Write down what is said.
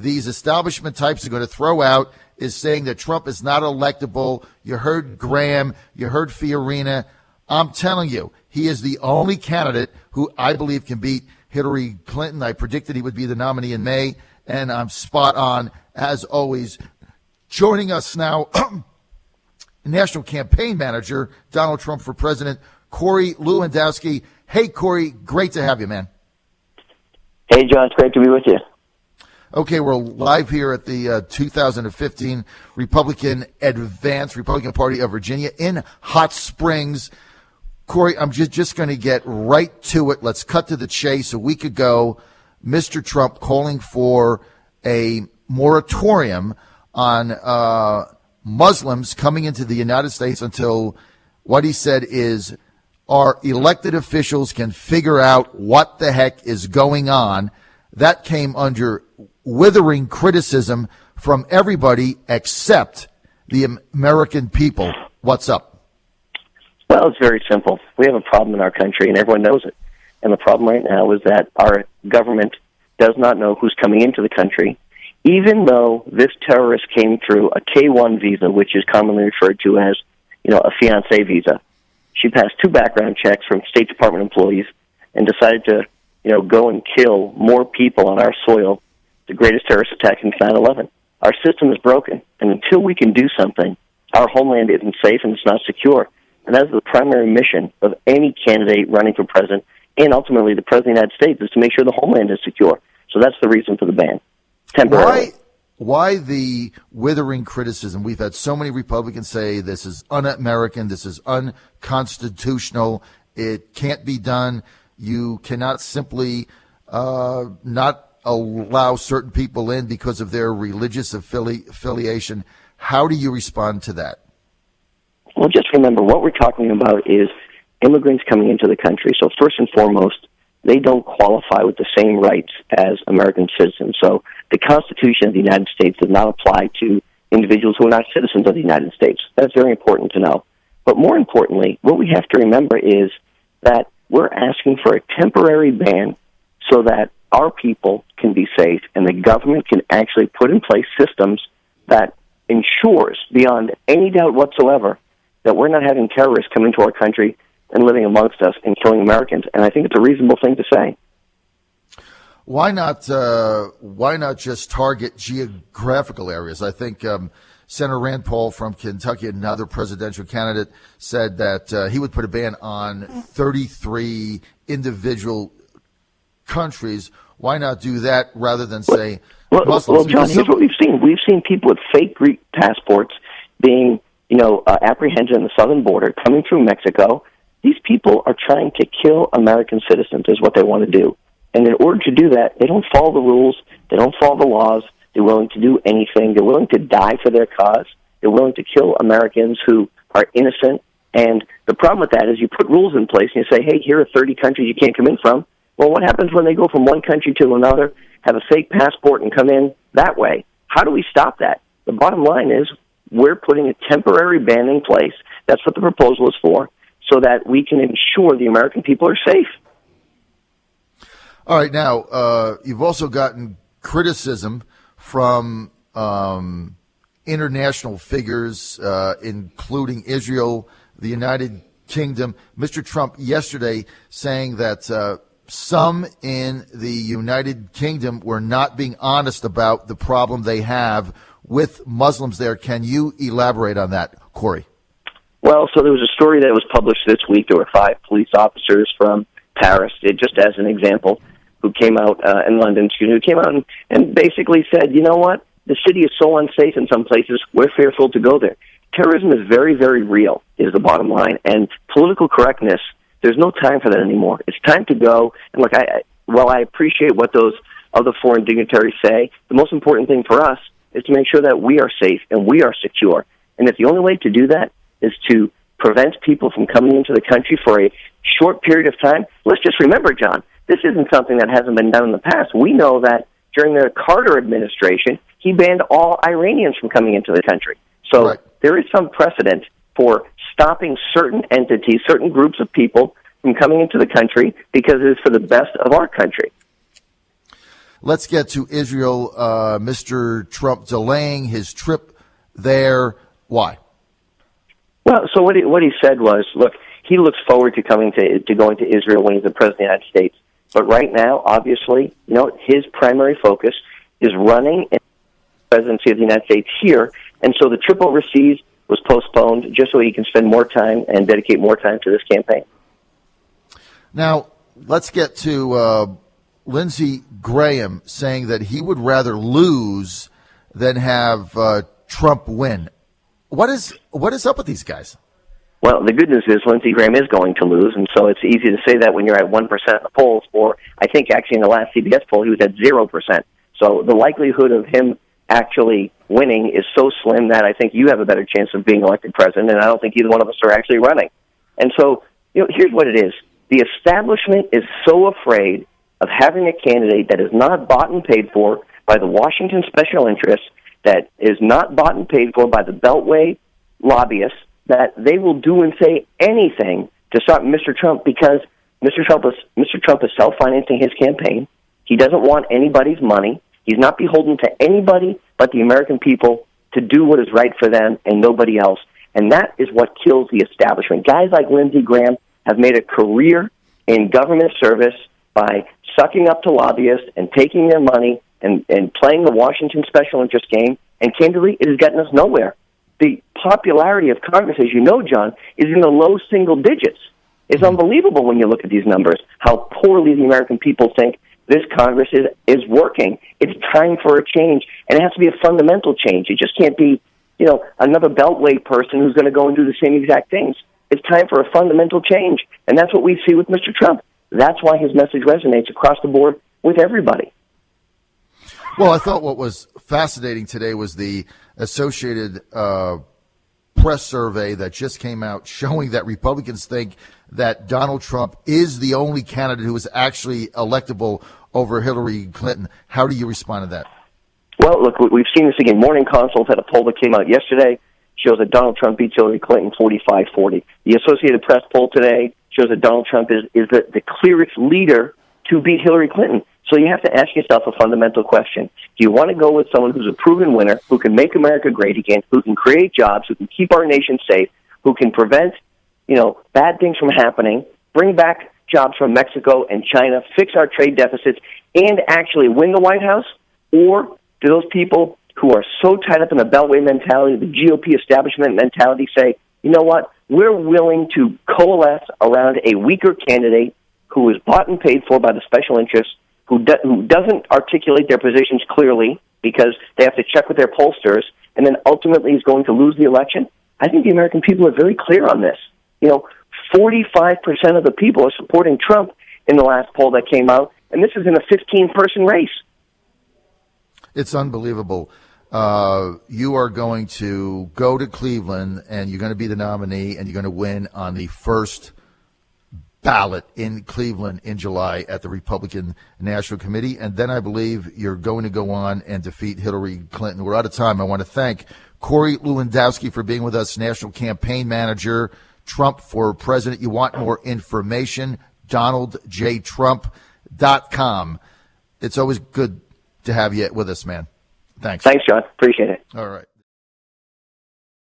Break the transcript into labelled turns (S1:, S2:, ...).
S1: these establishment types are going to throw out is saying that Trump is not electable. You heard Graham. You heard Fiorina. I'm telling you, he is the only candidate who I believe can beat Hillary Clinton. I predicted he would be the nominee in May, and I'm spot on, as always. Joining us now, National Campaign Manager, Donald Trump for President, Corey Lewandowski. Hey, Corey, great to have you, man.
S2: Hey, John, it's great to be with you.
S1: Okay, we're live here at the 2015 Republican Party of Virginia in Hot Springs. Corey, I'm just going to get right to it. Let's cut to the chase. A week ago, Mr. Trump calling for a moratorium on Muslims coming into the United States until what he said is our elected officials can figure out what the heck is going on. That came under withering criticism from everybody except the American people. What's up?
S2: Well, it's very simple. We have a problem in our country, and everyone knows it. And the problem right now is that our government does not know who's coming into the country, even though this terrorist came through a K-1 visa, which is commonly referred to as, a fiancé visa. She passed 2 background checks from State Department employees and decided to, go and kill more people on our soil, the greatest terrorist attack since 9/11. Our system is broken, and until we can do something, our homeland isn't safe and it's not secure. And that is the primary mission of any candidate running for president, and ultimately the President of the United States, is to make sure the homeland is secure. So that's the reason for the ban, temporarily.
S1: Why the withering criticism? We've had so many Republicans say this is un-American, this is unconstitutional, it can't be done. You cannot simply not allow certain people in because of their religious affiliation. How do you respond to that?
S2: Well, just remember, what we're talking about is immigrants coming into the country. So first and foremost, they don't qualify with the same rights as American citizens. So the Constitution of the United States does not apply to individuals who are not citizens of the United States. That's very important to know. But more importantly, what we have to remember is that we're asking for a temporary ban so that our people can be safe and the government can actually put in place systems that ensures, beyond any doubt whatsoever, that we're not having terrorists come into our country and living amongst us and killing Americans. And I think it's a reasonable thing to say.
S1: Why not just target geographical areas? I think Senator Rand Paul from Kentucky, another presidential candidate, said that he would put a ban on 33 individual countries. Why not do that rather than say Muslims?
S2: Well, John, here's what we've seen. We've seen people with fake Greek passports being, apprehended on the southern border, coming through Mexico. These people are trying to kill American citizens is what they want to do. And in order to do that, they don't follow the rules. They don't follow the laws. They're willing to do anything. They're willing to die for their cause. They're willing to kill Americans who are innocent. And the problem with that is you put rules in place and you say, hey, here are 30 countries you can't come in from. Well, what happens when they go from one country to another, have a fake passport, and come in that way? How do we stop that? The bottom line is we're putting a temporary ban in place. That's what the proposal is for, so that we can ensure the American people are safe.
S1: All right. Now, you've also gotten criticism from international figures, including Israel, the United Kingdom. Mr. Trump yesterday saying that some in the United Kingdom were not being honest about the problem they have with Muslims there. Can you elaborate on that, Corey?
S2: Well, so there was a story that was published this week. There were 5 police officers from Paris, just as an example, who came out in London, who came out and basically said, you know what, the city is so unsafe in some places, we're fearful to go there. Terrorism is very, very real, is the bottom line. And political correctness, there's no time for that anymore. It's time to go. And look, while I appreciate what those other foreign dignitaries say, the most important thing for us is to make sure that we are safe and we are secure. And if the only way to do that is to prevent people from coming into the country for a short period of time, let's just remember, John, this isn't something that hasn't been done in the past. We know that during the Carter administration, he banned all Iranians from coming into the country. So right. There is some precedent for stopping certain entities, certain groups of people from coming into the country because it is for the best of our country.
S1: Let's get to Israel. Mr. Trump delaying his trip there. Why?
S2: Well, so what he said was, look, he looks forward to going to Israel when he's the president of the United States. But right now, obviously, his primary focus is running in the presidency of the United States here, and so the trip overseas was postponed just so he can spend more time and dedicate more time to this campaign.
S1: Now, let's get to Lindsey Graham saying that he would rather lose than have Trump win. What is up with these guys?
S2: Well, the good news is Lindsey Graham is going to lose, and so it's easy to say that when you're at 1% in the polls, or I think actually in the last CBS poll he was at 0%. So the likelihood of him actually winning is so slim that I think you have a better chance of being elected president, and I don't think either one of us are actually running. And so, here's what it is. The establishment is so afraid of having a candidate that is not bought and paid for by the Washington special interests, that is not bought and paid for by the Beltway lobbyists, that they will do and say anything to stop Mr. Trump, because Mr. Trump is self-financing his campaign. He doesn't want anybody's money. He's not beholden to anybody but the American people to do what is right for them and nobody else. And that is what kills the establishment. Guys like Lindsey Graham have made a career in government service by sucking up to lobbyists and taking their money and playing the Washington special interest game, and candidly, it has gotten us nowhere. The popularity of Congress, as you know, John, is in the low single digits. It's unbelievable when you look at these numbers, how poorly the American people think this Congress is working. It's time for a change, and it has to be a fundamental change. It just can't be, another Beltway person who's going to go and do the same exact things. It's time for a fundamental change, and that's what we see with Mr. Trump. That's why his message resonates across the board with everybody.
S1: Well, I thought what was fascinating today was the Associated Press survey that just came out showing that Republicans think that Donald Trump is the only candidate who is actually electable over Hillary Clinton. How do you respond to that?
S2: Well, look, we've seen this again. Morning Consult had a poll that came out yesterday, shows that Donald Trump beats Hillary Clinton 45-40. The Associated Press poll today shows that Donald Trump is the clearest leader to beat Hillary Clinton. So you have to ask yourself a fundamental question. Do you want to go with someone who's a proven winner, who can make America great again, who can create jobs, who can keep our nation safe, who can prevent, bad things from happening, bring back jobs from Mexico and China, fix our trade deficits, and actually win the White House? Or do those people who are so tied up in the Beltway mentality, the GOP establishment mentality, say, you know what, we're willing to coalesce around a weaker candidate who is bought and paid for by the special interests, who doesn't articulate their positions clearly because they have to check with their pollsters, and then ultimately is going to lose the election? I think the American people are very clear on this. 45% of the people are supporting Trump in the last poll that came out, and this is in a 15-person race.
S1: It's unbelievable. You are going to go to Cleveland, and you're going to be the nominee, and you're going to win on the first ballot in Cleveland in July at the Republican National Committee. And then I believe you're going to go on and defeat Hillary Clinton. We're out of time. I want to thank Corey Lewandowski for being with us, National Campaign Manager, Trump for President. You want more information, DonaldJTrump.com. It's always good to have you with us, man. Thanks.
S2: Thanks, John. Appreciate it.
S1: All right.